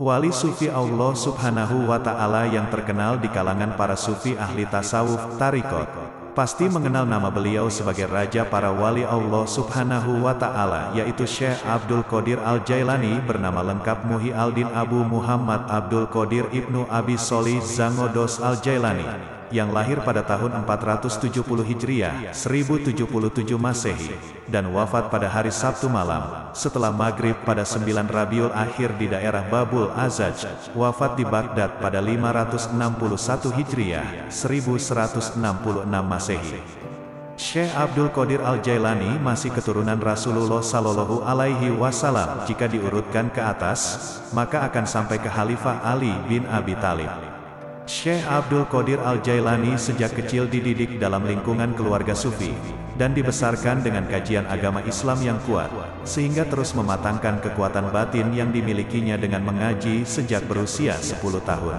Wali sufi Allah Subhanahu wa Ta'ala yang terkenal di kalangan para sufi ahli tasawuf, tarikot, pasti mengenal nama beliau sebagai raja para wali Allah Subhanahu wa Ta'ala, yaitu Syekh Abdul Qadir Al-Jailani, bernama lengkap Muhyi Al-Din Abu Muhammad Abdul Qadir Ibnu Abi Sholih Zangodos Al-Jailani, yang lahir pada tahun 470 Hijriah, 1077 Masehi, dan wafat pada hari Sabtu malam, setelah maghrib pada 9 Rabiul Akhir di daerah Babul Azaj, wafat di Baghdad pada 561 Hijriah, 1166 Masehi. Syekh Abdul Qadir Al-Jailani masih keturunan Rasulullah Shallallahu Alaihi Wasallam. Jika diurutkan ke atas, maka akan sampai ke Khalifah Ali bin Abi Thalib. Syekh Abdul Qadir Al-Jailani sejak kecil dididik dalam lingkungan keluarga sufi, dan dibesarkan dengan kajian agama Islam yang kuat, sehingga terus mematangkan kekuatan batin yang dimilikinya dengan mengaji sejak berusia 10 tahun.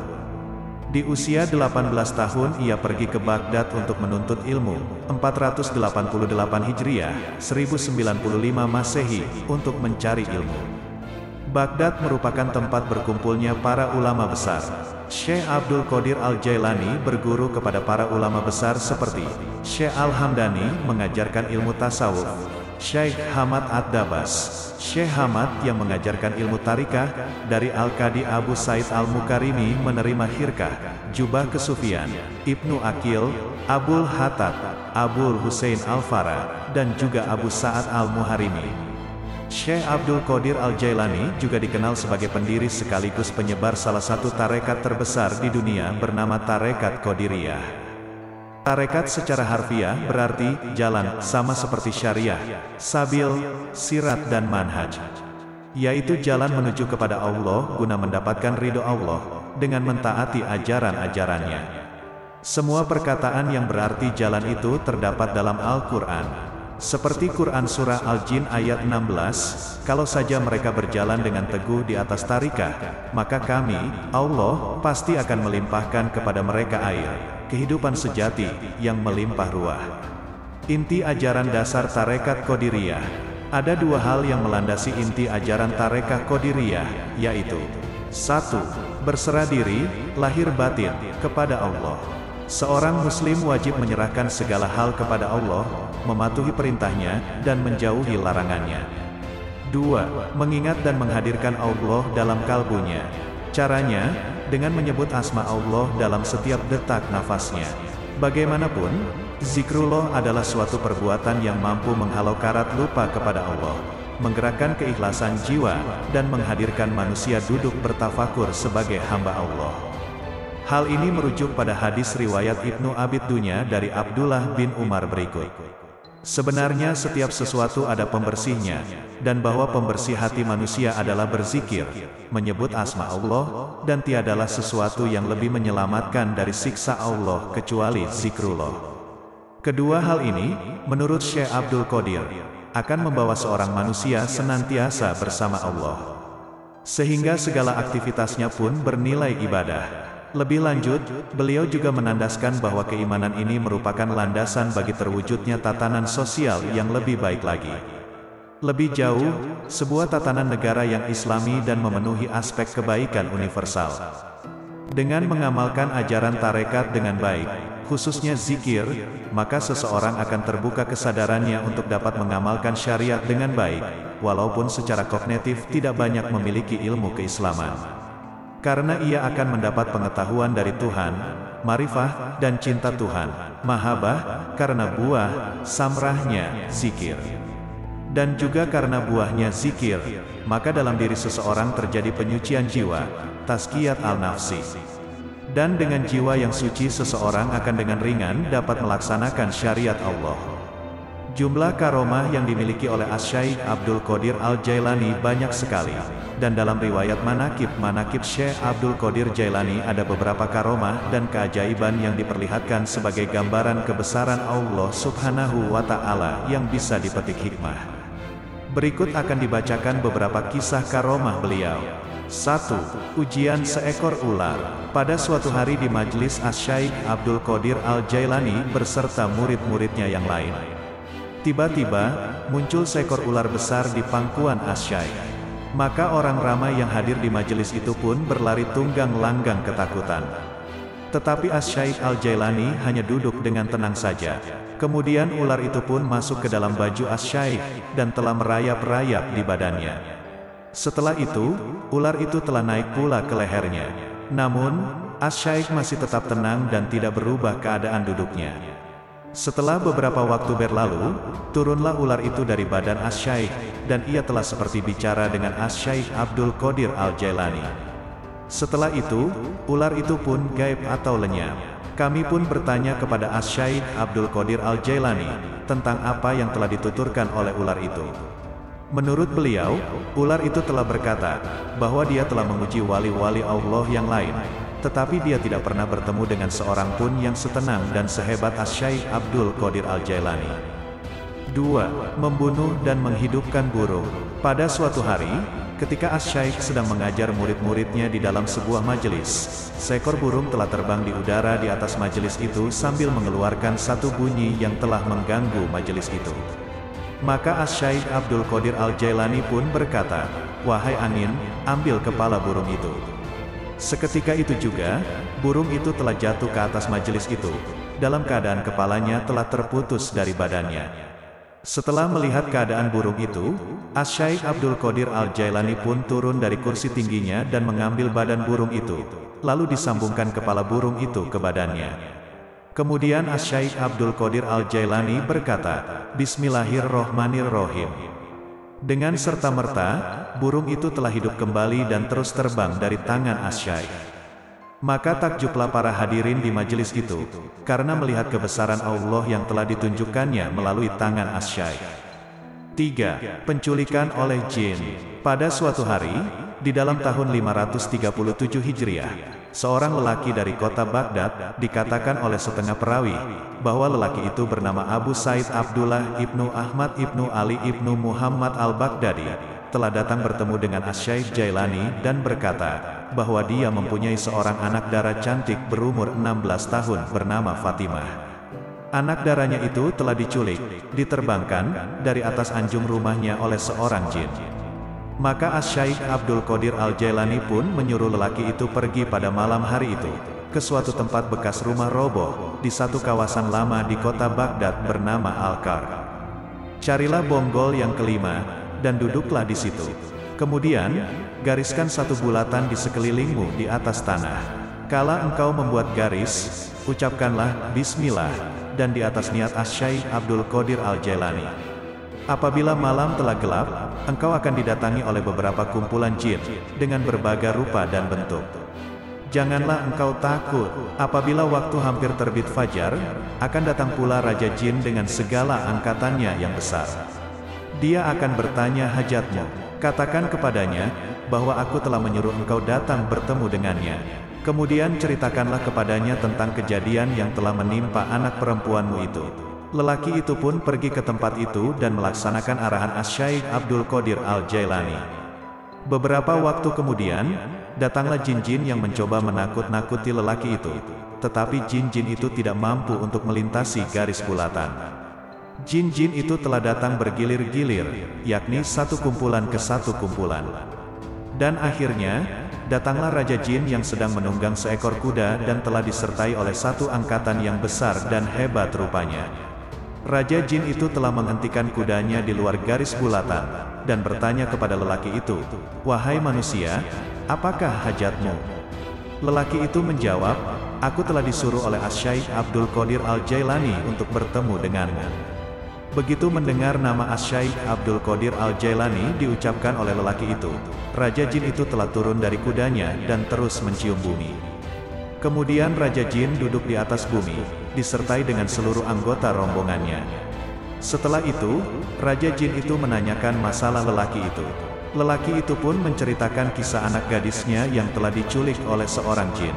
Di usia 18 tahun ia pergi ke Baghdad untuk menuntut ilmu, 488 Hijriah, 1095 Masehi, untuk mencari ilmu. Baghdad merupakan tempat berkumpulnya para ulama besar. Syekh Abdul Qadir Al-Jailani berguru kepada para ulama besar seperti Syekh Al-Hamdani mengajarkan ilmu tasawuf, Syekh Hamad Ad-Dabas, Syekh Hamad yang mengajarkan ilmu tarikah, dari Al-Qadi Abu Said Al-Mukarimi menerima khirkah, jubah kesufian, Ibnu Aqil, Abul Hatat, Abul Husain Al-Fara, dan juga Abu Sa'ad Al-Muharimi. Syekh Abdul Qadir Al-Jailani juga dikenal sebagai pendiri sekaligus penyebar salah satu tarekat terbesar di dunia bernama Tarekat Qadiriyah. Tarekat secara harfiah berarti jalan, sama seperti syariah, sabil, sirat dan manhaj, yaitu jalan menuju kepada Allah guna mendapatkan ridho Allah dengan mentaati ajaran-ajarannya. Semua perkataan yang berarti jalan itu terdapat dalam Al-Quran. Seperti Quran Surah Al-Jin ayat 16, kalau saja mereka berjalan dengan teguh di atas tarikah, maka kami, Allah, pasti akan melimpahkan kepada mereka air, kehidupan sejati, yang melimpah ruah. Inti ajaran dasar Tarekat Qadiriyah. Ada dua hal yang melandasi inti ajaran Tarekat Qadiriyah, yaitu 1. Berserah diri, lahir batin, kepada Allah. Seorang muslim wajib menyerahkan segala hal kepada Allah, mematuhi perintahnya, dan menjauhi larangannya. 2. Mengingat dan menghadirkan Allah dalam kalbunya. Caranya, dengan menyebut asma Allah dalam setiap detak nafasnya. Bagaimanapun, zikrullah adalah suatu perbuatan yang mampu menghalau karat lupa kepada Allah, menggerakkan keikhlasan jiwa, dan menghadirkan manusia duduk bertafakur sebagai hamba Allah. Hal ini merujuk pada hadis riwayat Ibnu Abid Dunya dari Abdullah bin Umar berikut. Sebenarnya setiap sesuatu ada pembersihnya, dan bahwa pembersih hati manusia adalah berzikir, menyebut asma Allah, dan tiadalah sesuatu yang lebih menyelamatkan dari siksa Allah kecuali zikrullah. Kedua hal ini, menurut Syekh Abdul Qadir, akan membawa seorang manusia senantiasa bersama Allah, sehingga segala aktivitasnya pun bernilai ibadah. Lebih lanjut, beliau juga menandaskan bahwa keimanan ini merupakan landasan bagi terwujudnya tatanan sosial yang lebih baik lagi. Lebih jauh, sebuah tatanan negara yang islami dan memenuhi aspek kebaikan universal. Dengan mengamalkan ajaran tarekat dengan baik, khususnya zikir, maka seseorang akan terbuka kesadarannya untuk dapat mengamalkan syariat dengan baik, walaupun secara kognitif tidak banyak memiliki ilmu keislaman. Karena ia akan mendapat pengetahuan dari Tuhan, marifah, dan cinta Tuhan, mahabbah, karena buah, samrahnya, zikir. Dan juga karena buahnya zikir, maka dalam diri seseorang terjadi penyucian jiwa, tazkiyat al-nafsi. Dan dengan jiwa yang suci seseorang akan dengan ringan dapat melaksanakan syariat Allah. Jumlah karomah yang dimiliki oleh Asy-Syaikh Abdul Qadir Al-Jailani banyak sekali, dan dalam riwayat manakib Syekh Abdul Qadir Jailani ada beberapa karomah dan keajaiban yang diperlihatkan sebagai gambaran kebesaran Allah Subhanahu wa Ta'ala yang bisa dipetik hikmah. Berikut akan dibacakan beberapa kisah karomah beliau. 1. Ujian seekor ular. Pada suatu hari di majlis Asy-Syaikh Abdul Qadir Al-Jailani beserta murid-muridnya yang lain, tiba-tiba muncul seekor ular besar di pangkuan Asy-Syaikh. Maka orang ramai yang hadir di majelis itu pun berlari tunggang langgang ketakutan. Tetapi Asy-Syaikh Al-Jailani hanya duduk dengan tenang saja. Kemudian ular itu pun masuk ke dalam baju Asy-Syaikh, dan telah merayap-rayap di badannya. Setelah itu, ular itu telah naik pula ke lehernya. Namun, Asy-Syaikh masih tetap tenang dan tidak berubah keadaan duduknya. Setelah beberapa waktu berlalu, turunlah ular itu dari badan Asy-Syaikh, dan ia telah seperti bicara dengan Asy-Syaikh Abdul Qadir Al-Jailani. Setelah itu, ular itu pun gaib atau lenyap. Kami pun bertanya kepada Asy-Syaikh Abdul Qadir Al-Jailani, tentang apa yang telah dituturkan oleh ular itu. Menurut beliau, ular itu telah berkata, bahwa dia telah memuji wali-wali Allah yang lain, tetapi dia tidak pernah bertemu dengan seorang pun yang setenang dan sehebat Asy-Syaikh Abdul Qadir Al-Jailani. 2. Membunuh dan menghidupkan burung. Pada suatu hari, ketika Asy-Syaikh sedang mengajar murid-muridnya di dalam sebuah majelis, seekor burung telah terbang di udara di atas majelis itu sambil mengeluarkan satu bunyi yang telah mengganggu majelis itu. Maka Asy-Syaikh Abdul Qadir Al-Jailani pun berkata, "Wahai angin, ambil kepala burung itu." Seketika itu juga, burung itu telah jatuh ke atas majelis itu, dalam keadaan kepalanya telah terputus dari badannya. Setelah melihat keadaan burung itu, Asy-Syaikh Abdul Qadir Al-Jailani pun turun dari kursi tingginya dan mengambil badan burung itu, lalu disambungkan kepala burung itu ke badannya. Kemudian Asy-Syaikh Abdul Qadir Al-Jailani berkata, "Bismillahirrohmanirrohim." Dengan serta-merta, burung itu telah hidup kembali dan terus terbang dari tangan Asy-Syaikh. Maka takjublah para hadirin di majelis itu, karena melihat kebesaran Allah yang telah ditunjukkannya melalui tangan Asy-Syaikh. 3. Penculikan oleh jin. Pada suatu hari, di dalam tahun 537 Hijriah, seorang lelaki dari kota Baghdad, dikatakan oleh setengah perawi, bahwa lelaki itu bernama Abu Said Abdullah ibnu Ahmad ibnu Ali ibnu Muhammad al-Baghdadi, telah datang bertemu dengan Asy-Syaikh Jailani dan berkata, bahwa dia mempunyai seorang anak dara cantik berumur 16 tahun bernama Fatimah. Anak daranya itu telah diculik, diterbangkan dari atas anjung rumahnya oleh seorang jin. Maka Asy-Syaikh Abdul Qadir Al-Jailani pun menyuruh lelaki itu pergi pada malam hari itu, ke suatu tempat bekas rumah roboh, di satu kawasan lama di kota Baghdad bernama Al-Kar. Carilah bonggol yang kelima, dan duduklah di situ. Kemudian, gariskan satu bulatan di sekelilingmu di atas tanah. Kala engkau membuat garis, ucapkanlah Bismillah, dan di atas niat Asy-Syaikh Abdul Qadir Al-Jailani. Apabila malam telah gelap, engkau akan didatangi oleh beberapa kumpulan jin, dengan berbagai rupa dan bentuk. Janganlah engkau takut, apabila waktu hampir terbit fajar, akan datang pula Raja Jin dengan segala angkatannya yang besar. Dia akan bertanya hajatmu. Katakan kepadanya, bahwa aku telah menyuruh engkau datang bertemu dengannya. Kemudian ceritakanlah kepadanya tentang kejadian yang telah menimpa anak perempuanmu itu. Lelaki itu pun pergi ke tempat itu dan melaksanakan arahan Asy-Syaikh Abdul Qadir Al-Jailani. Beberapa waktu kemudian, datanglah jin-jin yang mencoba menakut-nakuti lelaki itu. Tetapi jin-jin itu tidak mampu untuk melintasi garis bulatan. Jin-jin itu telah datang bergilir-gilir, yakni satu kumpulan ke satu kumpulan. Dan akhirnya, datanglah Raja Jin yang sedang menunggang seekor kuda dan telah disertai oleh satu angkatan yang besar dan hebat rupanya. Raja Jin itu telah menghentikan kudanya di luar garis bulatan, dan bertanya kepada lelaki itu, "Wahai manusia, apakah hajatmu?" Lelaki itu menjawab, "Aku telah disuruh oleh Asy-Syaikh Abdul Qadir Al-Jailani untuk bertemu denganmu." Begitu mendengar nama Asy-Syaikh Abdul Qadir Al-Jailani diucapkan oleh lelaki itu, Raja Jin itu telah turun dari kudanya dan terus mencium bumi. Kemudian Raja Jin duduk di atas bumi, disertai dengan seluruh anggota rombongannya. Setelah itu, Raja Jin itu menanyakan masalah lelaki itu. Lelaki itu pun menceritakan kisah anak gadisnya yang telah diculik oleh seorang jin.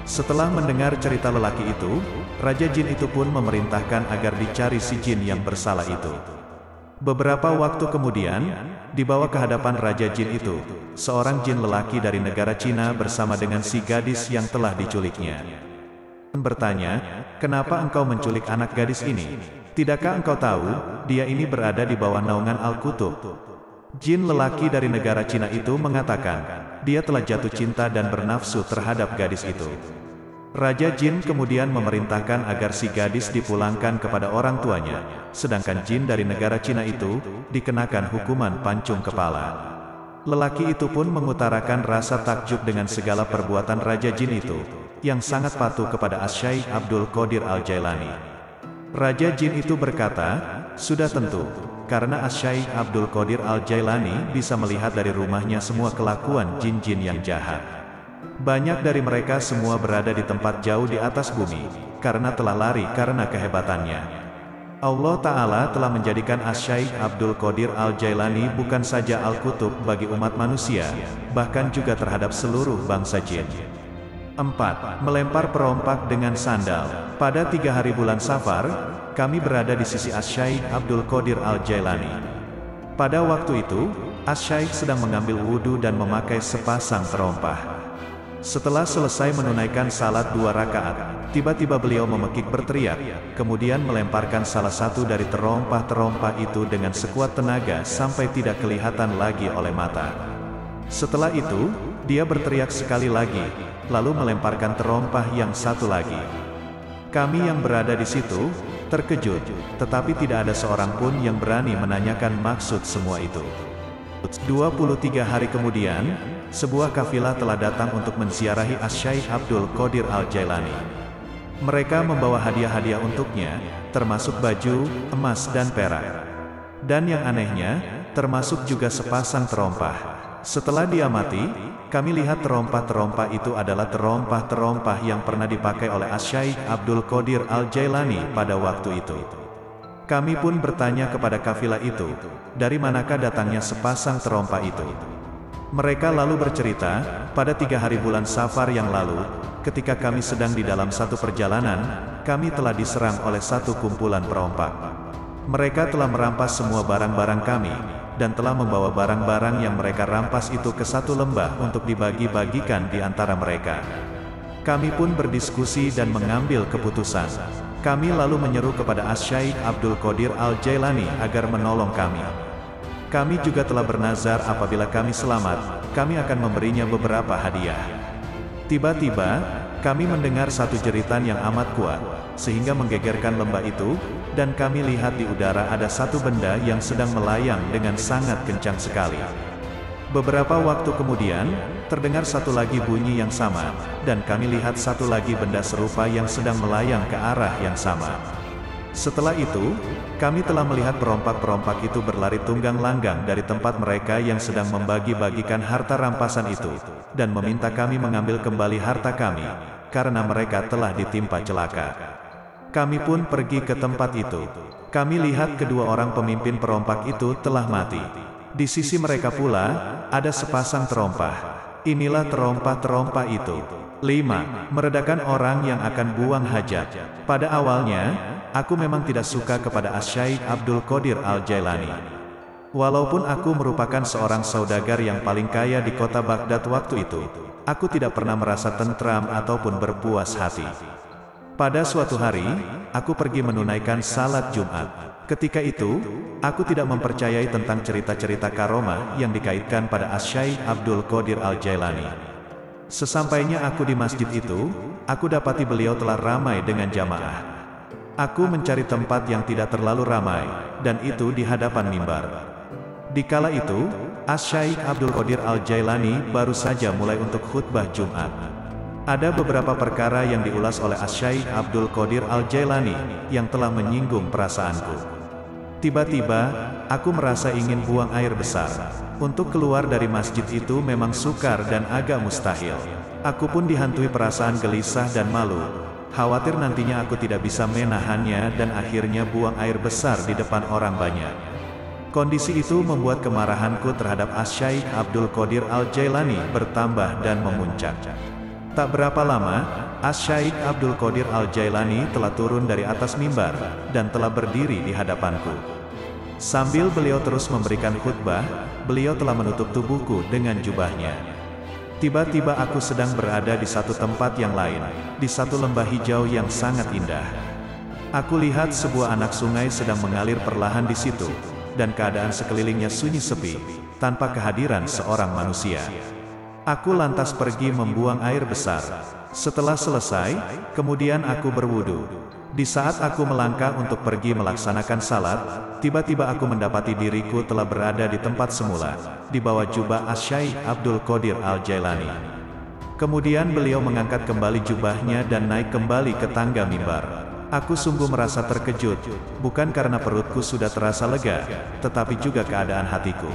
Setelah mendengar cerita lelaki itu, Raja Jin itu pun memerintahkan agar dicari si jin yang bersalah itu. Beberapa waktu kemudian, dibawa ke hadapan Raja Jin itu, seorang jin lelaki dari negara Cina bersama dengan si gadis yang telah diculiknya. Bertanya, "Kenapa engkau menculik anak gadis ini? Tidakkah engkau tahu, dia ini berada di bawah naungan Al-Qutub?" Jin lelaki dari negara Cina itu mengatakan, dia telah jatuh cinta dan bernafsu terhadap gadis itu. Raja Jin kemudian memerintahkan agar si gadis dipulangkan kepada orang tuanya, sedangkan Jin dari negara Cina itu dikenakan hukuman pancung kepala. Lelaki itu pun mengutarakan rasa takjub dengan segala perbuatan Raja Jin itu, yang sangat patuh kepada Asy-Syaikh Abdul Qadir Al-Jailani. Raja Jin itu berkata, sudah tentu, karena Asy-Syaikh Abdul Qadir Al-Jailani bisa melihat dari rumahnya semua kelakuan jin-jin yang jahat. Banyak dari mereka semua berada di tempat jauh di atas bumi, karena telah lari karena kehebatannya. Allah Ta'ala telah menjadikan Asy-Syaikh Abdul Qadir Al-Jailani bukan saja Al-Qutub bagi umat manusia, bahkan juga terhadap seluruh bangsa jin. 4. Melempar perompak dengan sandal. Pada 3 hari bulan Safar, kami berada di sisi Asy-Syaikh Abdul Qadir Al-Jailani. Pada waktu itu, Asy-Syaikh sedang mengambil wudhu dan memakai sepasang terompah. Setelah selesai menunaikan salat 2 rakaat, tiba-tiba beliau memekik berteriak, kemudian melemparkan salah satu dari terompah-terompah itu dengan sekuat tenaga sampai tidak kelihatan lagi oleh mata. Setelah itu, dia berteriak sekali lagi, lalu melemparkan terompah yang satu lagi. Kami yang berada di situ terkejut, tetapi tidak ada seorang pun yang berani menanyakan maksud semua itu. 23 hari kemudian, sebuah kafilah telah datang untuk menziarahi Asy-Syaikh Abdul Qadir Al-Jailani. Mereka membawa hadiah-hadiah untuknya, termasuk baju, emas dan perak. Dan yang anehnya, termasuk juga sepasang terompah. Setelah diamati, kami lihat terompah-terompah itu adalah terompah-terompah yang pernah dipakai oleh Asy-Syaikh Abdul Qadir Al-Jailani pada waktu itu. Kami pun bertanya kepada kafilah itu, dari manakah datangnya sepasang terompah itu. Mereka lalu bercerita, pada 3 hari bulan Safar yang lalu, ketika kami sedang di dalam satu perjalanan, kami telah diserang oleh satu kumpulan perompak. Mereka telah merampas semua barang-barang kami, dan telah membawa barang-barang yang mereka rampas itu ke satu lembah untuk dibagi-bagikan di antara mereka. Kami pun berdiskusi dan mengambil keputusan. Kami lalu menyeru kepada Asy-Syaikh Abdul Qadir Al-Jailani agar menolong kami. Kami juga telah bernazar apabila kami selamat, kami akan memberinya beberapa hadiah. Tiba-tiba, kami mendengar satu jeritan yang amat kuat, sehingga menggegerkan lembah itu, dan kami lihat di udara ada satu benda yang sedang melayang dengan sangat kencang sekali. Beberapa waktu kemudian, terdengar satu lagi bunyi yang sama, dan kami lihat satu lagi benda serupa yang sedang melayang ke arah yang sama. Setelah itu, kami telah melihat perompak-perompak itu berlari tunggang langgang dari tempat mereka yang sedang membagi-bagikan harta rampasan itu, dan meminta kami mengambil kembali harta kami, karena mereka telah ditimpa celaka. Kami pun pergi ke tempat itu. Kami lihat kedua orang pemimpin perompak itu telah mati. Di sisi mereka pula, ada sepasang terompah. Inilah terompah-terompah itu. 5. Meredakan orang yang akan buang hajat. Pada awalnya, aku memang tidak suka kepada Asy-Syaikh Abdul Qadir Al-Jailani. Walaupun aku merupakan seorang saudagar yang paling kaya di kota Baghdad waktu itu, aku tidak pernah merasa tentram ataupun berpuas hati. Pada suatu hari, aku pergi menunaikan salat Jumat. Ketika itu, aku tidak mempercayai tentang cerita-cerita karomah yang dikaitkan pada Asy-Syaikh Abdul Qadir Al-Jailani. Sesampainya aku di masjid itu, aku dapati beliau telah ramai dengan jamaah. Aku mencari tempat yang tidak terlalu ramai, dan itu di hadapan mimbar. Di kala itu, Asy-Syaikh Abdul Qadir Al-Jailani baru saja mulai untuk khutbah Jumat. Ada beberapa perkara yang diulas oleh Asy-Syaikh Abdul Qadir Al-Jailani yang telah menyinggung perasaanku. Tiba-tiba, aku merasa ingin buang air besar. Untuk keluar dari masjid itu memang sukar dan agak mustahil. Aku pun dihantui perasaan gelisah dan malu. Khawatir nantinya aku tidak bisa menahannya dan akhirnya buang air besar di depan orang banyak. Kondisi itu membuat kemarahanku terhadap Asy-Syaikh Abdul Qadir Al-Jailani bertambah dan memuncak. Tak berapa lama, Asy-Syaikh Abdul Qadir Al-Jailani telah turun dari atas mimbar, dan telah berdiri di hadapanku. Sambil beliau terus memberikan khutbah, beliau telah menutup tubuhku dengan jubahnya. Tiba-tiba aku sedang berada di satu tempat yang lain, di satu lembah hijau yang sangat indah. Aku lihat sebuah anak sungai sedang mengalir perlahan di situ, dan keadaan sekelilingnya sunyi sepi, tanpa kehadiran seorang manusia. Aku lantas pergi membuang air besar. Setelah selesai, kemudian aku berwudu. Di saat aku melangkah untuk pergi melaksanakan salat, tiba-tiba aku mendapati diriku telah berada di tempat semula, di bawah jubah Asy-Syaikh Abdul Qadir Al-Jailani. Kemudian beliau mengangkat kembali jubahnya dan naik kembali ke tangga mimbar. Aku sungguh merasa terkejut, bukan karena perutku sudah terasa lega, tetapi juga keadaan hatiku.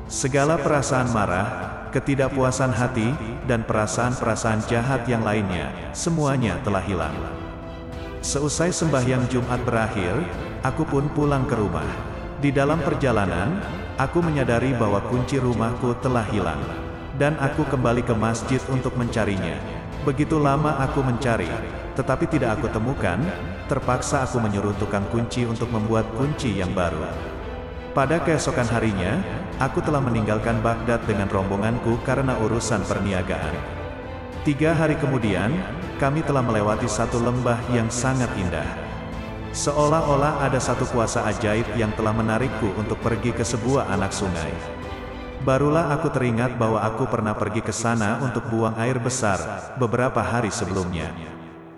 Segala perasaan marah, ketidakpuasan hati, dan perasaan-perasaan jahat yang lainnya, semuanya telah hilang. Seusai sembahyang Jumat berakhir, aku pun pulang ke rumah. Di dalam perjalanan, aku menyadari bahwa kunci rumahku telah hilang. Dan aku kembali ke masjid untuk mencarinya. Begitu lama aku mencari, tetapi tidak aku temukan, terpaksa aku menyuruh tukang kunci untuk membuat kunci yang baru. Pada keesokan harinya, aku telah meninggalkan Baghdad dengan rombonganku karena urusan perniagaan. 3 hari kemudian, kami telah melewati satu lembah yang sangat indah. Seolah-olah ada satu kuasa ajaib yang telah menarikku untuk pergi ke sebuah anak sungai. Barulah aku teringat bahwa aku pernah pergi ke sana untuk buang air besar, beberapa hari sebelumnya.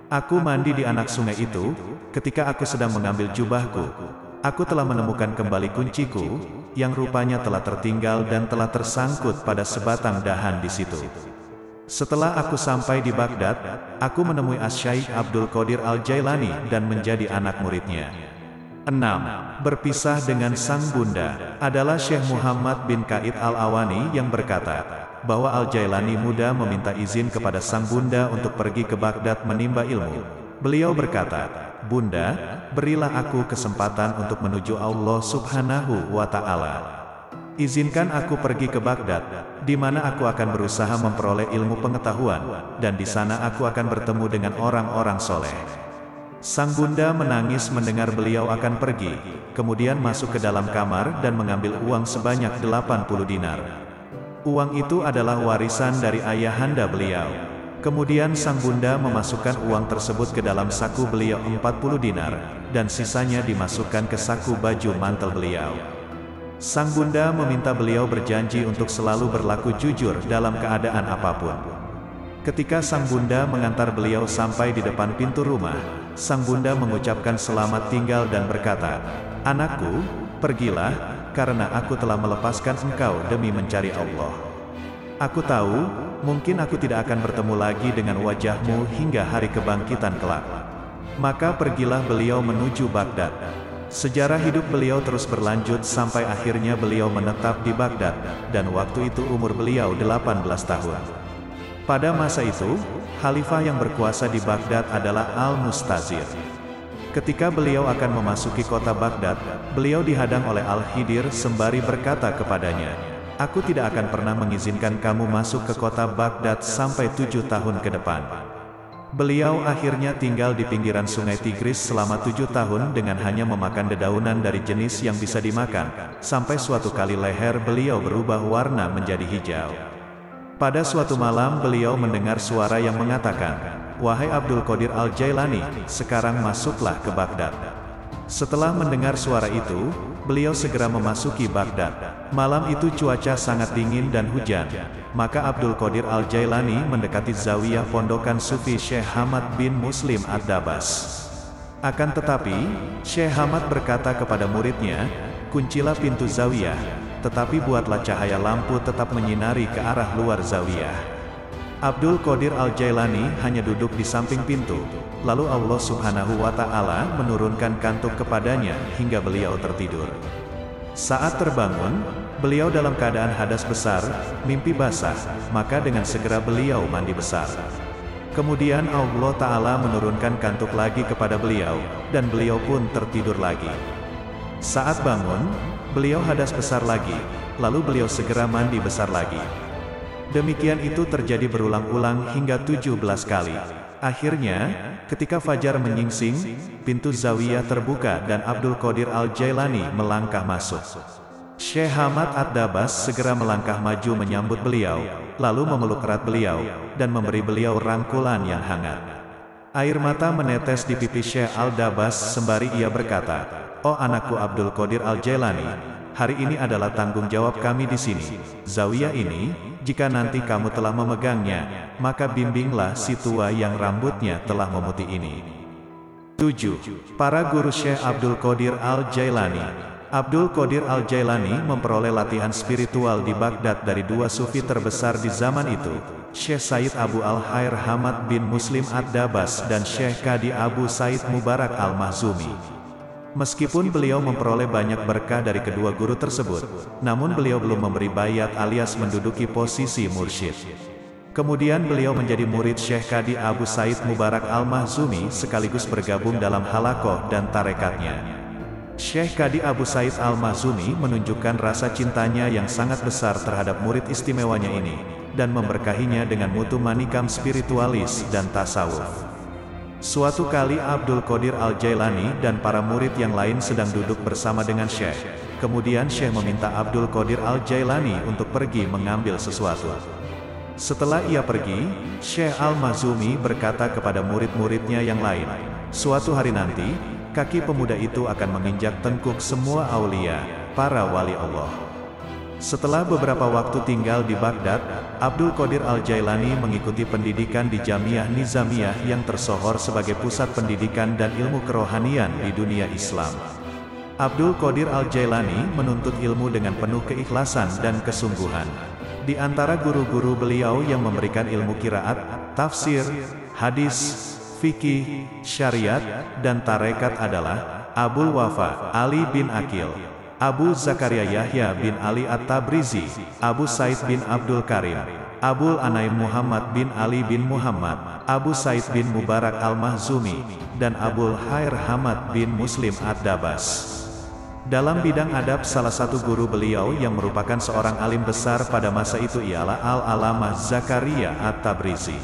Aku mandi di anak sungai itu, ketika aku sedang mengambil jubahku. Aku telah menemukan kembali kunciku, yang rupanya telah tertinggal dan telah tersangkut pada sebatang dahan di situ. Setelah aku sampai di Baghdad, aku menemui Asy-Syaikh Abdul Qadir Al-Jailani dan menjadi anak muridnya. 6. Berpisah dengan sang bunda adalah Syekh Muhammad bin Qaid Al-Awani yang berkata, bahwa Al-Jailani muda meminta izin kepada sang bunda untuk pergi ke Baghdad menimba ilmu. Beliau berkata, "Bunda, berilah aku kesempatan untuk menuju Allah Subhanahu wa Ta'ala. Izinkan aku pergi ke Baghdad, di mana aku akan berusaha memperoleh ilmu pengetahuan, dan di sana aku akan bertemu dengan orang-orang soleh." Sang bunda menangis mendengar beliau akan pergi, kemudian masuk ke dalam kamar dan mengambil uang sebanyak 80 dinar. Uang itu adalah warisan dari ayahanda beliau. Kemudian sang bunda memasukkan uang tersebut ke dalam saku beliau 40 dinar, dan sisanya dimasukkan ke saku baju mantel beliau. Sang bunda meminta beliau berjanji untuk selalu berlaku jujur dalam keadaan apapun. Ketika sang bunda mengantar beliau sampai di depan pintu rumah, sang bunda mengucapkan selamat tinggal dan berkata, "Anakku, pergilah, karena aku telah melepaskan engkau demi mencari Allah. Aku tahu, mungkin aku tidak akan bertemu lagi dengan wajahmu hingga hari kebangkitan kelak." Maka pergilah beliau menuju Baghdad. Sejarah hidup beliau terus berlanjut sampai akhirnya beliau menetap di Baghdad, dan waktu itu umur beliau 18 tahun. Pada masa itu, khalifah yang berkuasa di Baghdad adalah Al-Mustazir. Ketika beliau akan memasuki kota Baghdad, beliau dihadang oleh Al-Khidir sembari berkata kepadanya, "Aku tidak akan pernah mengizinkan kamu masuk ke kota Baghdad sampai 7 tahun ke depan." Beliau akhirnya tinggal di pinggiran sungai Tigris selama 7 tahun dengan hanya memakan dedaunan dari jenis yang bisa dimakan, sampai suatu kali leher beliau berubah warna menjadi hijau. Pada suatu malam beliau mendengar suara yang mengatakan, "Wahai Abdul Qadir Al-Jailani, sekarang masuklah ke Baghdad." Setelah mendengar suara itu, beliau segera memasuki Baghdad. Malam itu cuaca sangat dingin dan hujan, maka Abdul Qadir Al-Jailani mendekati zawiyah pondokan Sufi Syekh Hamad bin Muslim Ad-Dabas. Akan tetapi, Syekh Hamad berkata kepada muridnya, "Kuncilah pintu zawiyah, tetapi buatlah cahaya lampu tetap menyinari ke arah luar zawiyah." Abdul Qadir Al-Jailani hanya duduk di samping pintu, lalu Allah Subhanahu wa Ta'ala menurunkan kantuk kepadanya hingga beliau tertidur. Saat terbangun, beliau dalam keadaan hadas besar, mimpi basah, maka dengan segera beliau mandi besar. Kemudian Allah Ta'ala menurunkan kantuk lagi kepada beliau, dan beliau pun tertidur lagi. Saat bangun, beliau hadas besar lagi, lalu beliau segera mandi besar lagi. Demikian itu terjadi berulang-ulang hingga 17 kali. Akhirnya, ketika fajar menyingsing, pintu zawiyah terbuka dan Abdul Qadir Al-Jailani melangkah masuk. Syekh Hamad Ad-Dabas segera melangkah maju menyambut beliau, lalu memeluk erat beliau, dan memberi beliau rangkulan yang hangat. Air mata menetes di pipi Syekh Al-Dabas sembari ia berkata, "Oh anakku Abdul Qadir Al-Jailani, hari ini adalah tanggung jawab kami di sini. Zawiyah ini, jika nanti kamu telah memegangnya, maka bimbinglah si tua yang rambutnya telah memutih ini." 7. Para guru Syekh Abdul Qadir Al-Jailani. Abdul Qadir Al-Jailani memperoleh latihan spiritual di Baghdad dari dua sufi terbesar di zaman itu, Syekh Said Abu Al-Khair Hamad bin Muslim Ad-Dabas dan Syekh Qadi Abu Said Mubarak Al-Mahzumi. Meskipun beliau memperoleh banyak berkah dari kedua guru tersebut, namun beliau belum memberi bayat alias menduduki posisi mursyid. Kemudian beliau menjadi murid Syekh Qadi Abu Said Mubarak Al-Mahzumi sekaligus bergabung dalam halakoh dan tarekatnya. Syekh Qadi Abu Said Al-Mahzumi menunjukkan rasa cintanya yang sangat besar terhadap murid istimewanya ini, dan memberkahinya dengan mutu manikam spiritualis dan tasawuf. Suatu kali Abdul Qadir Al-Jailani dan para murid yang lain sedang duduk bersama dengan Syekh. Kemudian Syekh meminta Abdul Qadir Al-Jailani untuk pergi mengambil sesuatu. Setelah ia pergi, Syekh Al-Mahzumi berkata kepada murid-muridnya yang lain, "Suatu hari nanti, kaki pemuda itu akan menginjak tengkuk semua aulia, para wali Allah." Setelah beberapa waktu tinggal di Baghdad, Abdul Qadir Al-Jailani mengikuti pendidikan di Jamiah Nizamiyah yang tersohor sebagai pusat pendidikan dan ilmu kerohanian di dunia Islam. Abdul Qadir Al-Jailani menuntut ilmu dengan penuh keikhlasan dan kesungguhan. Di antara guru-guru beliau yang memberikan ilmu qiraat, tafsir, hadis, fikih, syariat, dan tarekat adalah Abul Wafa Ali bin Aqil, Abu Zakaria Yahya bin Ali At-Tabrizi, Abu Said bin Abdul Karim, Abul Anaim Muhammad bin Ali bin Muhammad, Abu Said bin Mubarak Al-Mahzumi, dan Abul Khair Hamad bin Muslim Ad-Dabas. Dalam bidang adab, salah satu guru beliau yang merupakan seorang alim besar pada masa itu ialah Al-Alamah Zakaria At-Tabrizi.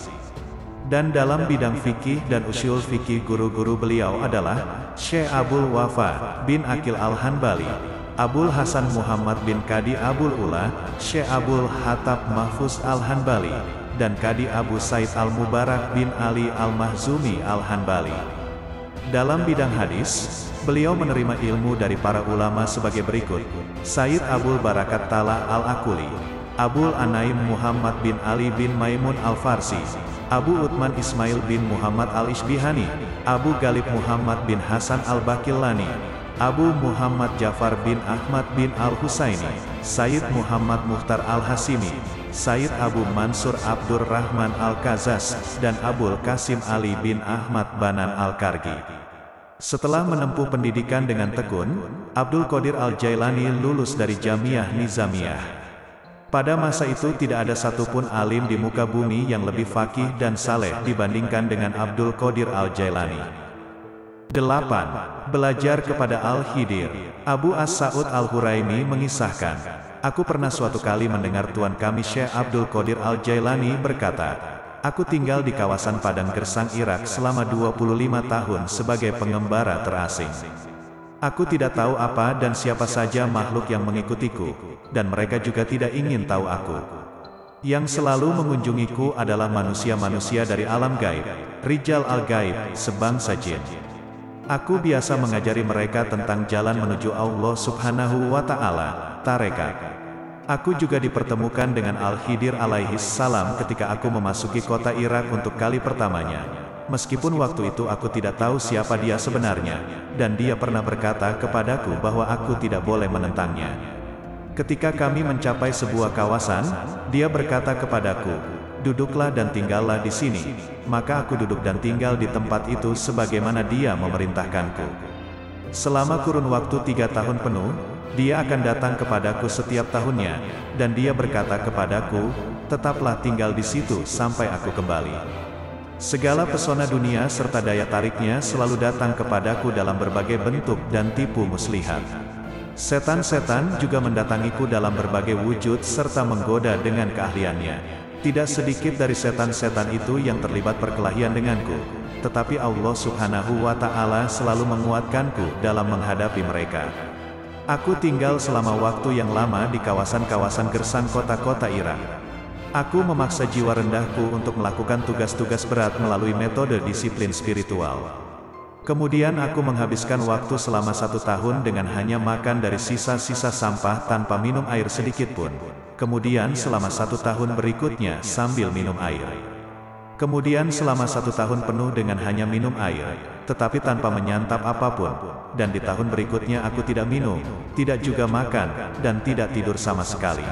Dan dalam bidang fikih dan usul fikih, guru-guru beliau adalah Syekh Abul Wafa bin Aqil Al-Hanbali, Abul Hasan Muhammad bin Qadi Abul Ula, Syekh Abul Hatab Mahfuz Al-Hanbali, dan Qadi Abu Said Al-Mubarak bin Ali Al-Mahzumi Al-Hanbali. Dalam bidang hadis, beliau menerima ilmu dari para ulama sebagai berikut: Sayyid Abul Barakat Talah Al-Akuli, Abul Anaim Muhammad bin Ali bin Maimun Al-Farsi, Abu Uthman Ismail bin Muhammad Al-Ishbihani, Abu Galib Muhammad bin Hasan Al-Bakillani, Abu Muhammad Jafar bin Ahmad bin Al-Husaini, Sayyid Muhammad Mukhtar Al-Hasimi, Sayyid Abu Mansur Abdur Rahman Al-Kazas, dan Abul Qasim Ali bin Ahmad Banan Al-Kargi. Setelah menempuh pendidikan dengan tekun, Abdul Qadir Al-Jailani lulus dari Jamiah Nizamiyah. Pada masa itu tidak ada satupun alim di muka bumi yang lebih faqih dan saleh dibandingkan dengan Abdul Qadir Al-Jailani. 8. Belajar kepada Al-Khidir. Abu As-Sa'ud Al-Huraimi mengisahkan, "Aku pernah suatu kali mendengar tuan kami Syekh Abdul Qadir Al-Jailani berkata, aku tinggal di kawasan Padang Gersang Irak selama 25 tahun sebagai pengembara terasing. Aku tidak tahu apa dan siapa saja makhluk yang mengikutiku, dan mereka juga tidak ingin tahu aku. Yang selalu mengunjungiku adalah manusia-manusia dari alam gaib, rijal al-gaib, sebangsa jin. Aku biasa mengajari mereka tentang jalan menuju Allah Subhanahu wa Ta'ala, tarekat. Aku juga dipertemukan dengan Al-Khidir alaihis salam ketika aku memasuki kota Irak untuk kali pertamanya. Meskipun waktu itu aku tidak tahu siapa dia sebenarnya, dan dia pernah berkata kepadaku bahwa aku tidak boleh menentangnya. Ketika kami mencapai sebuah kawasan, dia berkata kepadaku, duduklah dan tinggallah di sini. Maka aku duduk dan tinggal di tempat itu sebagaimana dia memerintahkanku. Selama kurun waktu 3 tahun penuh, dia akan datang kepadaku setiap tahunnya, dan dia berkata kepadaku, tetaplah tinggal di situ sampai aku kembali. Segala pesona dunia serta daya tariknya selalu datang kepadaku dalam berbagai bentuk dan tipu muslihat. Setan-setan juga mendatangiku dalam berbagai wujud serta menggoda dengan keahliannya. Tidak sedikit dari setan-setan itu yang terlibat perkelahian denganku, tetapi Allah Subhanahu wa Ta'ala selalu menguatkanku dalam menghadapi mereka. Aku tinggal selama waktu yang lama di kawasan-kawasan gersang kota-kota Irak. Aku memaksa jiwa rendahku untuk melakukan tugas-tugas berat melalui metode disiplin spiritual. Kemudian aku menghabiskan waktu selama 1 tahun dengan hanya makan dari sisa-sisa sampah tanpa minum air sedikit pun. Kemudian selama 1 tahun berikutnya sambil minum air. Kemudian selama 1 tahun penuh dengan hanya minum air, tetapi tanpa menyantap apapun. Dan di tahun berikutnya aku tidak minum, tidak juga makan, dan tidak tidur sama sekali.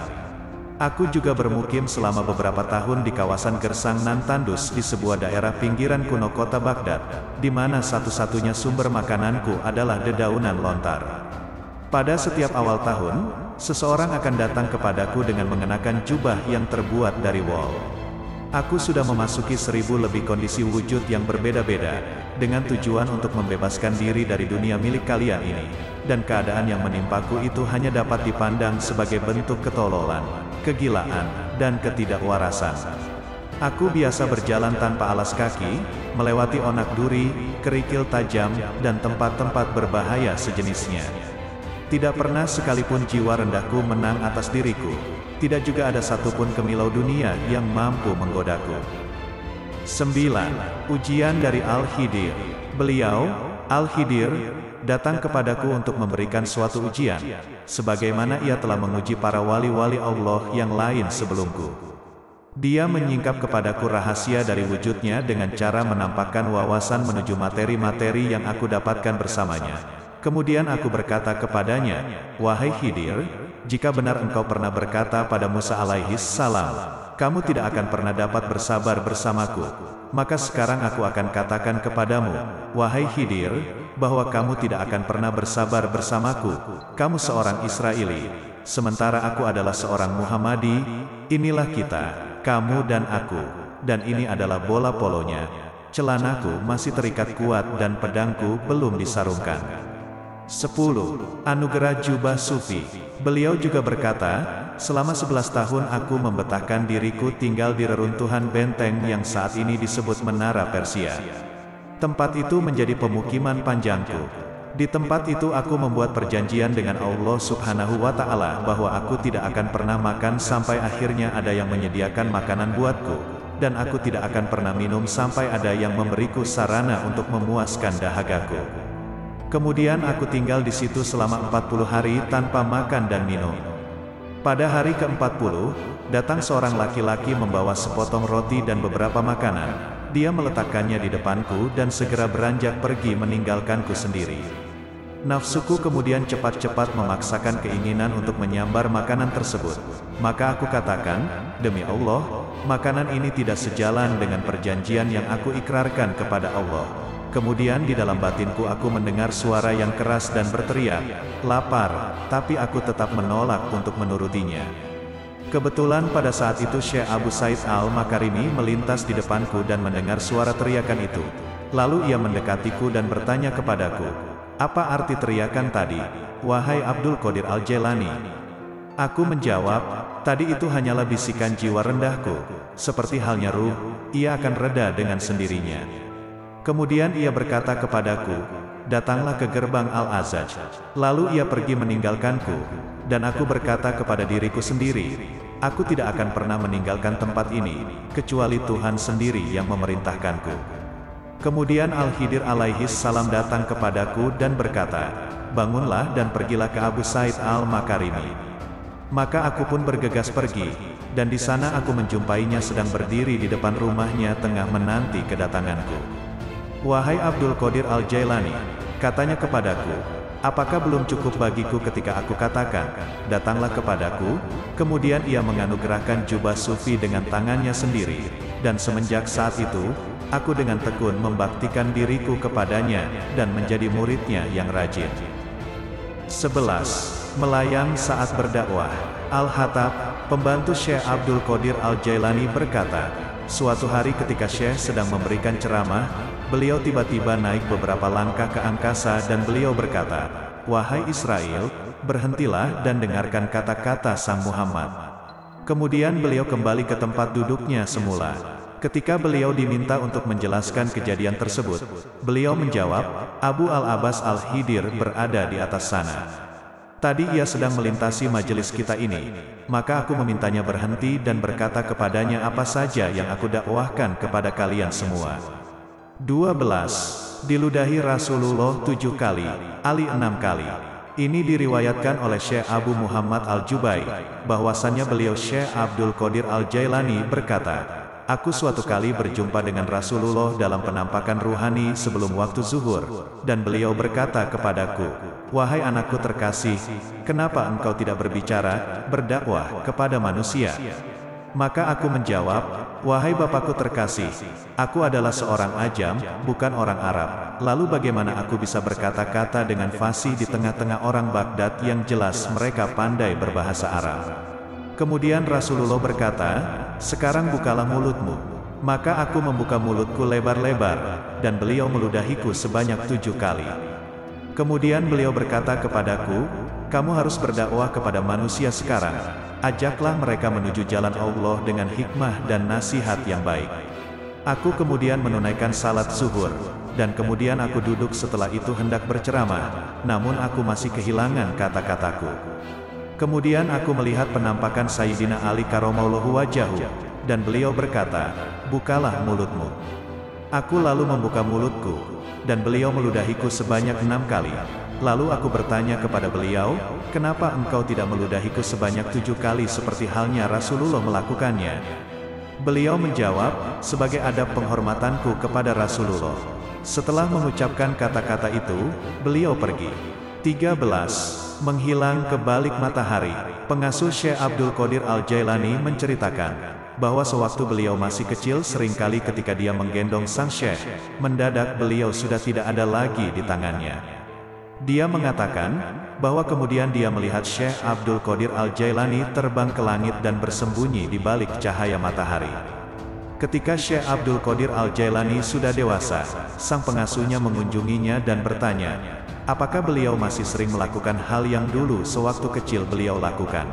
Aku juga bermukim selama beberapa tahun di kawasan Gersang nan Tandus di sebuah daerah pinggiran kuno kota Baghdad, di mana satu-satunya sumber makananku adalah dedaunan lontar. Pada setiap awal tahun, seseorang akan datang kepadaku dengan mengenakan jubah yang terbuat dari wol. Aku sudah memasuki 1000 lebih kondisi wujud yang berbeda-beda, dengan tujuan untuk membebaskan diri dari dunia milik kalian ini, dan keadaan yang menimpaku itu hanya dapat dipandang sebagai bentuk ketololan, kegilaan, dan ketidakwarasan. Aku biasa berjalan tanpa alas kaki, melewati onak duri, kerikil tajam, dan tempat-tempat berbahaya sejenisnya. Tidak pernah sekalipun jiwa rendahku menang atas diriku. Tidak juga ada satupun kemilau dunia yang mampu menggodaku. 9. Ujian dari Al-Khidir. Beliau, Al-Khidir, datang kepadaku untuk memberikan suatu ujian, sebagaimana ia telah menguji para wali-wali Allah yang lain sebelumku. Dia menyingkap kepadaku rahasia dari wujudnya dengan cara menampakkan wawasan menuju materi-materi yang aku dapatkan bersamanya. Kemudian aku berkata kepadanya, "Wahai Khidir, jika benar engkau pernah berkata pada Musa alaihis salam, kamu tidak akan pernah dapat bersabar bersamaku, maka sekarang aku akan katakan kepadamu, wahai Khidir, bahwa kamu tidak akan pernah bersabar bersamaku. Kamu seorang Israeli, sementara aku adalah seorang Muhammadi. Inilah kita, kamu dan aku, dan ini adalah bola polonya. Celanaku masih terikat kuat dan pedangku belum disarungkan." 10. Anugerah Jubah Sufi. Beliau juga berkata, selama 11 tahun aku membetahkan diriku tinggal di reruntuhan benteng yang saat ini disebut Menara Persia. Tempat itu menjadi pemukiman panjangku. Di tempat itu aku membuat perjanjian dengan Allah Subhanahu wa Ta'ala bahwa aku tidak akan pernah makan sampai akhirnya ada yang menyediakan makanan buatku, dan aku tidak akan pernah minum sampai ada yang memberiku sarana untuk memuaskan dahagaku. Kemudian aku tinggal di situ selama 40 hari tanpa makan dan minum. Pada hari ke-40, datang seorang laki-laki membawa sepotong roti dan beberapa makanan. Dia meletakkannya di depanku dan segera beranjak pergi meninggalkanku sendiri. Nafsuku kemudian cepat-cepat memaksakan keinginan untuk menyambar makanan tersebut. Maka aku katakan, demi Allah, makanan ini tidak sejalan dengan perjanjian yang aku ikrarkan kepada Allah. Kemudian di dalam batinku aku mendengar suara yang keras dan berteriak, lapar, tapi aku tetap menolak untuk menurutinya. Kebetulan pada saat itu Syekh Abu Said Al-Makarimi melintas di depanku dan mendengar suara teriakan itu. Lalu ia mendekatiku dan bertanya kepadaku, "Apa arti teriakan tadi, wahai Abdul Qadir Al-Jailani?" Aku menjawab, "Tadi itu hanyalah bisikan jiwa rendahku. Seperti halnya ruh, ia akan reda dengan sendirinya." Kemudian ia berkata kepadaku, "Datanglah ke gerbang Al-Azaj." Lalu ia pergi meninggalkanku, dan aku berkata kepada diriku sendiri, "Aku tidak akan pernah meninggalkan tempat ini, kecuali Tuhan sendiri yang memerintahkanku." Kemudian Al-Khidir alaihis salam datang kepadaku dan berkata, "Bangunlah dan pergilah ke Abu Said Al-Makarimi." Maka aku pun bergegas pergi, dan di sana aku menjumpainya sedang berdiri di depan rumahnya tengah menanti kedatanganku. "Wahai Abdul Qadir Al-Jailani," katanya kepadaku, "apakah belum cukup bagiku ketika aku katakan, datanglah kepadaku?" Kemudian ia menganugerahkan jubah sufi dengan tangannya sendiri, dan semenjak saat itu, aku dengan tekun membaktikan diriku kepadanya, dan menjadi muridnya yang rajin. 11. Melayang saat berdakwah. Al-Hattab, pembantu Syekh Abdul Qadir Al-Jailani berkata, suatu hari ketika Syekh sedang memberikan ceramah, beliau tiba-tiba naik beberapa langkah ke angkasa dan beliau berkata, "Wahai Israel, berhentilah dan dengarkan kata-kata Sang Muhammad." Kemudian beliau kembali ke tempat duduknya semula. Ketika beliau diminta untuk menjelaskan kejadian tersebut, beliau menjawab, "Abu Al-Abbas Al-Khidir berada di atas sana. Tadi ia sedang melintasi majelis kita ini, maka aku memintanya berhenti dan berkata kepadanya apa saja yang aku dakwahkan kepada kalian semua." 12. diludahi Rasulullah 7 kali, Ali 6 kali. Ini diriwayatkan oleh Syekh Abu Muhammad Al-Jubai, bahwasannya beliau Syekh Abdul Qadir Al-Jailani berkata, aku suatu kali berjumpa dengan Rasulullah dalam penampakan ruhani sebelum waktu zuhur, dan beliau berkata kepadaku, wahai anakku terkasih, kenapa engkau tidak berbicara, berdakwah kepada manusia? Maka aku menjawab, wahai bapakku terkasih, aku adalah seorang ajam, bukan orang Arab. Lalu bagaimana aku bisa berkata-kata dengan fasih di tengah-tengah orang Baghdad yang jelas mereka pandai berbahasa Arab? Kemudian Rasulullah berkata, sekarang bukalah mulutmu. Maka aku membuka mulutku lebar-lebar, dan beliau meludahiku sebanyak 7 kali. Kemudian beliau berkata kepadaku, kamu harus berdakwah kepada manusia sekarang. Ajaklah mereka menuju jalan Allah dengan hikmah dan nasihat yang baik. Aku kemudian menunaikan salat zuhur, dan kemudian aku duduk setelah itu hendak berceramah, namun aku masih kehilangan kata-kataku. Kemudian aku melihat penampakan Sayyidina Ali karramallahu wajhahu, dan beliau berkata, bukalah mulutmu. Aku lalu membuka mulutku, dan beliau meludahiku sebanyak 6 kali. Lalu aku bertanya kepada beliau, kenapa engkau tidak meludahiku sebanyak 7 kali seperti halnya Rasulullah melakukannya? Beliau menjawab, sebagai adab penghormatanku kepada Rasulullah. Setelah mengucapkan kata-kata itu, beliau pergi. 13. Menghilang ke balik matahari. Pengasuh Syekh Abdul Qadir Al-Jailani menceritakan, bahwa sewaktu beliau masih kecil seringkali ketika dia menggendong sang Syekh, mendadak beliau sudah tidak ada lagi di tangannya. Dia mengatakan, bahwa kemudian dia melihat Syekh Abdul Qadir Al-Jailani terbang ke langit dan bersembunyi di balik cahaya matahari. Ketika Syekh Abdul Qadir Al-Jailani sudah dewasa, sang pengasuhnya mengunjunginya dan bertanya, apakah beliau masih sering melakukan hal yang dulu sewaktu kecil beliau lakukan?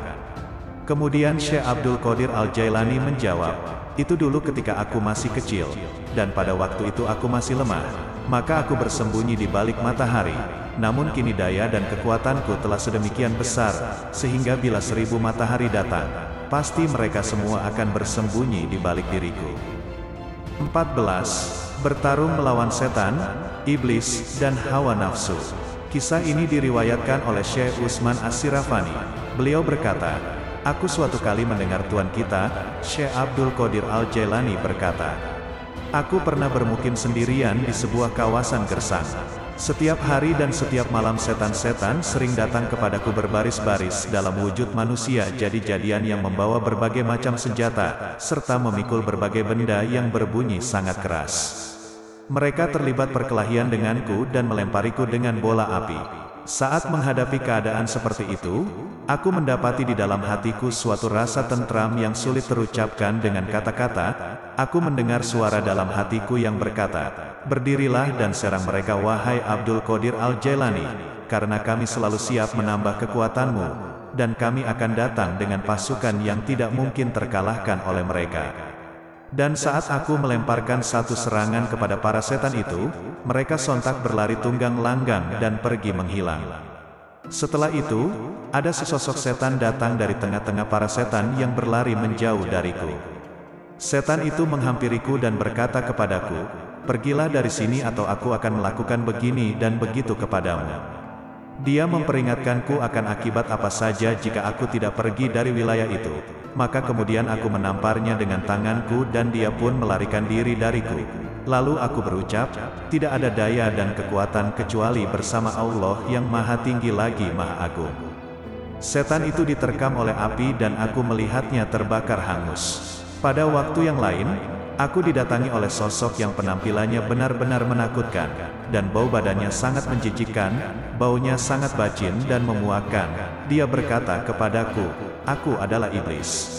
Kemudian Syekh Abdul Qadir Al-Jailani menjawab, itu dulu ketika aku masih kecil, dan pada waktu itu aku masih lemah, maka aku bersembunyi di balik matahari. Namun kini daya dan kekuatanku telah sedemikian besar, sehingga bila 1000 matahari datang, pasti mereka semua akan bersembunyi di balik diriku. 14. Bertarung melawan setan, iblis, dan hawa nafsu. Kisah ini diriwayatkan oleh Syekh Utsman As-Sirafani. Beliau berkata, aku suatu kali mendengar tuan kita, Syekh Abdul Qadir Al-Jailani berkata, aku pernah bermukim sendirian di sebuah kawasan gersang. Setiap hari dan setiap malam setan-setan sering datang kepadaku berbaris-baris dalam wujud manusia jadi-jadian yang membawa berbagai macam senjata, serta memikul berbagai benda yang berbunyi sangat keras. Mereka terlibat perkelahian denganku dan melempariku dengan bola api. Saat menghadapi keadaan seperti itu, aku mendapati di dalam hatiku suatu rasa tentram yang sulit terucapkan dengan kata-kata. Aku mendengar suara dalam hatiku yang berkata, berdirilah dan serang mereka wahai Abdul Qadir Al-Jailani, karena kami selalu siap menambah kekuatanmu, dan kami akan datang dengan pasukan yang tidak mungkin terkalahkan oleh mereka. Dan saat aku melemparkan satu serangan kepada para setan itu, mereka sontak berlari tunggang langgang dan pergi menghilang. Setelah itu, ada sesosok setan datang dari tengah-tengah para setan yang berlari menjauh dariku. Setan itu menghampiriku dan berkata kepadaku, pergilah dari sini atau aku akan melakukan begini dan begitu kepadamu. Dia memperingatkanku akan akibat apa saja jika aku tidak pergi dari wilayah itu. Maka kemudian aku menamparnya dengan tanganku dan dia pun melarikan diri dariku. Lalu aku berucap, tidak ada daya dan kekuatan kecuali bersama Allah yang maha tinggi lagi maha agung. Setan itu diterkam oleh api dan aku melihatnya terbakar hangus. Pada waktu yang lain, aku didatangi oleh sosok yang penampilannya benar-benar menakutkan, dan bau badannya sangat menjijikkan, baunya sangat bacin dan memuakkan. Dia berkata kepadaku, aku adalah iblis.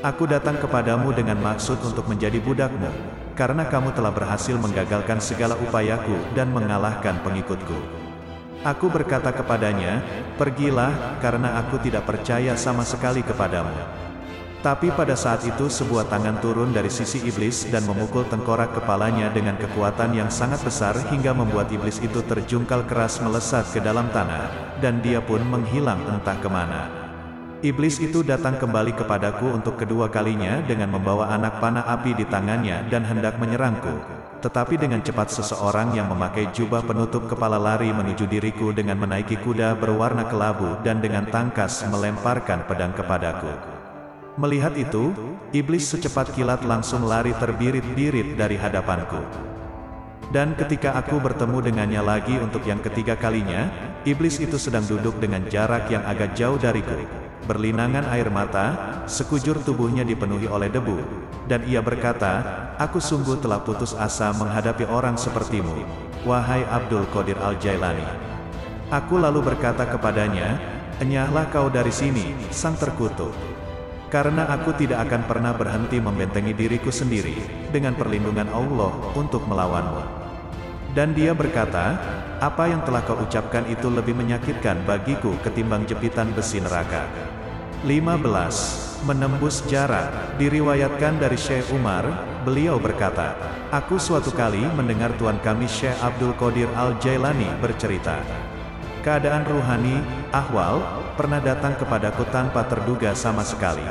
Aku datang kepadamu dengan maksud untuk menjadi budakmu, karena kamu telah berhasil menggagalkan segala upayaku dan mengalahkan pengikutku. Aku berkata kepadanya, pergilah, karena aku tidak percaya sama sekali kepadamu. Tapi pada saat itu sebuah tangan turun dari sisi iblis dan memukul tengkorak kepalanya dengan kekuatan yang sangat besar hingga membuat iblis itu terjungkal keras melesat ke dalam tanah, dan dia pun menghilang entah kemana. Iblis itu datang kembali kepadaku untuk kedua kalinya dengan membawa anak panah api di tangannya dan hendak menyerangku. tetapi dengan cepat seseorang yang memakai jubah penutup kepala lari menuju diriku dengan menaiki kuda berwarna kelabu dan dengan tangkas melemparkan pedang kepadaku. Melihat itu, iblis secepat kilat langsung lari terbirit-birit dari hadapanku. Dan ketika aku bertemu dengannya lagi untuk yang ketiga kalinya, iblis itu sedang duduk dengan jarak yang agak jauh dariku. Berlinangan air mata, sekujur tubuhnya dipenuhi oleh debu, dan ia berkata, "Aku sungguh telah putus asa menghadapi orang sepertimu, wahai Abdul Qadir Al-Jailani." Aku lalu berkata kepadanya, "Enyahlah kau dari sini, sang terkutuk. Karena aku tidak akan pernah berhenti membentengi diriku sendiri, dengan perlindungan Allah, untuk melawanmu." Dan dia berkata, "Apa yang telah kau ucapkan itu lebih menyakitkan bagiku ketimbang jepitan besi neraka." 15. Menembus jarak. Diriwayatkan dari Syekh Umar, beliau berkata, "Aku suatu kali mendengar tuan kami Syekh Abdul Qadir Al-Jailani bercerita. Keadaan ruhani, ahwal, pernah datang kepadaku tanpa terduga sama sekali.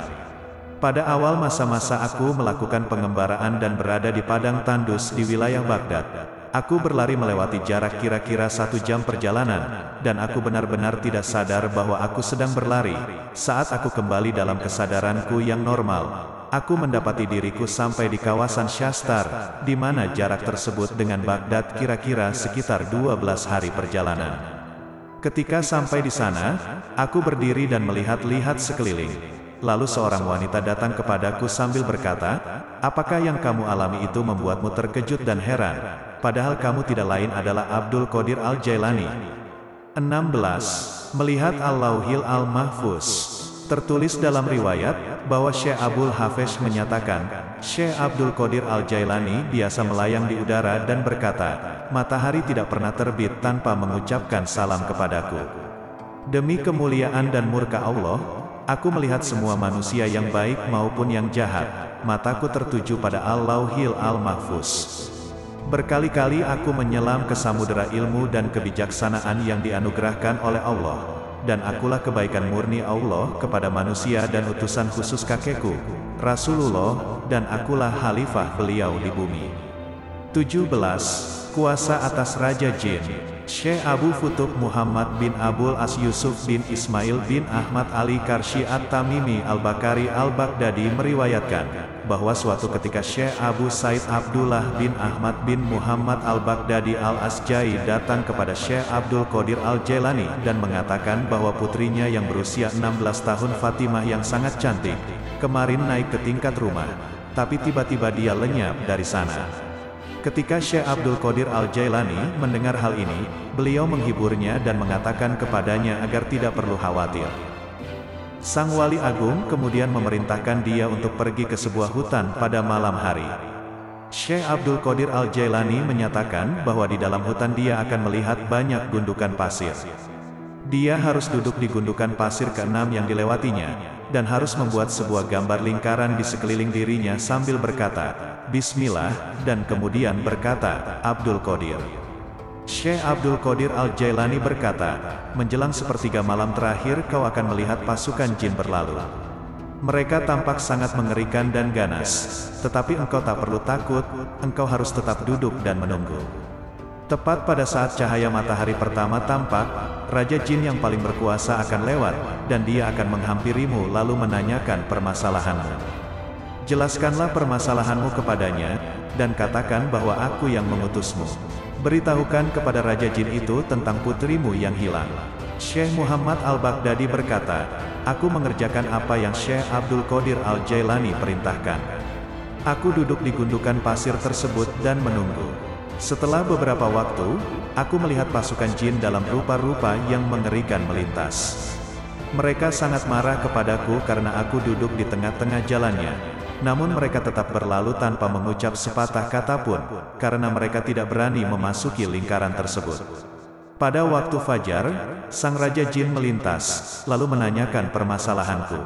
Pada awal masa-masa aku melakukan pengembaraan dan berada di padang tandus di wilayah Baghdad. Aku berlari melewati jarak kira-kira 1 jam perjalanan, dan aku benar-benar tidak sadar bahwa aku sedang berlari. Saat aku kembali dalam kesadaranku yang normal, aku mendapati diriku sampai di kawasan Shastar, di mana jarak tersebut dengan Baghdad kira-kira sekitar 12 hari perjalanan. Ketika sampai di sana, aku berdiri dan melihat-lihat sekeliling. Lalu seorang wanita datang kepadaku sambil berkata, 'Apakah yang kamu alami itu membuatmu terkejut dan heran? Padahal kamu tidak lain adalah Abdul Qadir Al-Jailani.' 16. Melihat Al-Lauhil Al-Mahfuz. Tertulis dalam riwayat, bahwa Syekh Abul Hafesh menyatakan, Syekh Abdul Qadir Al-Jailani biasa melayang di udara dan berkata, 'Matahari tidak pernah terbit tanpa mengucapkan salam kepadaku. Demi kemuliaan dan murka Allah, aku melihat semua manusia yang baik maupun yang jahat, mataku tertuju pada Al-Lauhil Al-Mahfuz. Berkali-kali aku menyelam ke samudera ilmu dan kebijaksanaan yang dianugerahkan oleh Allah, dan akulah kebaikan murni Allah kepada manusia dan utusan khusus kakekku, Rasulullah, dan akulah khalifah beliau di bumi.' 17. Kuasa atas Raja Jin. Syekh Abu Futub Muhammad bin Abul As Yusuf bin Ismail bin Ahmad Ali Karshi At-Tamimi Al-Bakari Al-Baghdadi meriwayatkan, bahwa suatu ketika Syekh Abu Said Abdullah bin Ahmad bin Muhammad Al-Baghdadi Al-Asjai datang kepada Syekh Abdul Qadir Al-Jailani dan mengatakan bahwa putrinya yang berusia 16 tahun Fatimah yang sangat cantik, kemarin naik ke tingkat rumah, tapi tiba-tiba dia lenyap dari sana. Ketika Syekh Abdul Qadir Al-Jailani mendengar hal ini, beliau menghiburnya dan mengatakan kepadanya agar tidak perlu khawatir. Sang Wali Agung kemudian memerintahkan dia untuk pergi ke sebuah hutan pada malam hari. Syekh Abdul Qadir Al-Jailani menyatakan bahwa di dalam hutan dia akan melihat banyak gundukan pasir. Dia harus duduk di gundukan pasir ke-6 yang dilewatinya, dan harus membuat sebuah gambar lingkaran di sekeliling dirinya sambil berkata, Bismillah, dan kemudian berkata, Abdul Qadir. Syekh Abdul Qadir Al-Jailani berkata, menjelang sepertiga malam terakhir kau akan melihat pasukan jin berlalu. Mereka tampak sangat mengerikan dan ganas, tetapi engkau tak perlu takut, engkau harus tetap duduk dan menunggu. Tepat pada saat cahaya matahari pertama tampak, Raja Jin yang paling berkuasa akan lewat, dan dia akan menghampirimu lalu menanyakan permasalahanmu. Jelaskanlah permasalahanmu kepadanya, dan katakan bahwa aku yang mengutusmu. Beritahukan kepada Raja Jin itu tentang putrimu yang hilang. Syekh Muhammad Al-Baghdadi berkata, aku mengerjakan apa yang Syekh Abdul Qadir Al-Jailani perintahkan. Aku duduk di gundukan pasir tersebut dan menunggu. Setelah beberapa waktu, aku melihat pasukan jin dalam rupa-rupa yang mengerikan melintas. Mereka sangat marah kepadaku karena aku duduk di tengah-tengah jalannya. Namun mereka tetap berlalu tanpa mengucap sepatah kata pun, karena mereka tidak berani memasuki lingkaran tersebut. Pada waktu fajar, sang Raja Jin melintas, lalu menanyakan permasalahanku.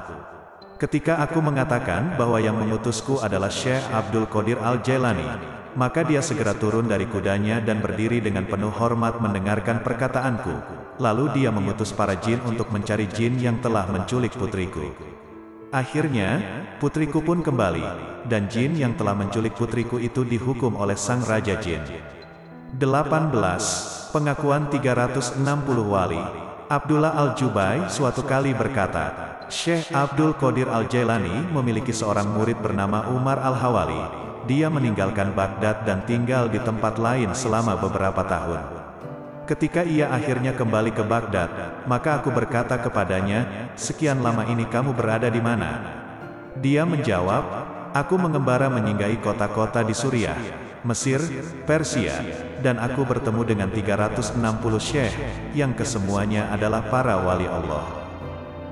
Ketika aku mengatakan bahwa yang mengutusku adalah Syekh Abdul Qadir Al-Jailani, maka dia segera turun dari kudanya dan berdiri dengan penuh hormat mendengarkan perkataanku. Lalu dia mengutus para jin untuk mencari jin yang telah menculik putriku. Akhirnya, putriku pun kembali, dan jin yang telah menculik putriku itu dihukum oleh sang Raja Jin. 18. Pengakuan 360 wali. Abdullah Al-Jubai suatu kali berkata, Syekh Abdul Qadir Al-Jailani memiliki seorang murid bernama Umar Al-Hawali. Dia meninggalkan Baghdad dan tinggal di tempat lain selama beberapa tahun. Ketika ia akhirnya kembali ke Baghdad, maka aku berkata kepadanya, sekian lama ini kamu berada di mana? Dia menjawab, aku mengembara menyinggahi kota-kota di Suriah, Mesir, Persia, dan aku bertemu dengan 360 syekh, yang kesemuanya adalah para wali Allah.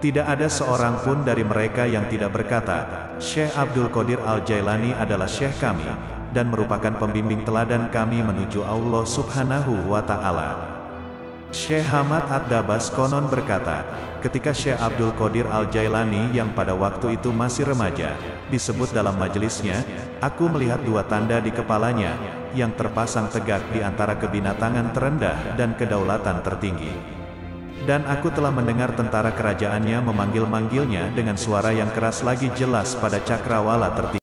Tidak ada seorang pun dari mereka yang tidak berkata, Syekh Abdul Qadir Al-Jailani adalah syekh kami, dan merupakan pembimbing teladan kami menuju Allah Subhanahu wa Ta'ala. Syekh Hamad Ad-Dabas konon berkata, ketika Syekh Abdul Qadir Al-Jailani yang pada waktu itu masih remaja, disebut dalam majelisnya, aku melihat dua tanda di kepalanya, yang terpasang tegak di antara kebinatangan terendah dan kedaulatan tertinggi. Dan aku telah mendengar tentara kerajaannya memanggil-manggilnya dengan suara yang keras lagi jelas pada cakrawala tertinggi.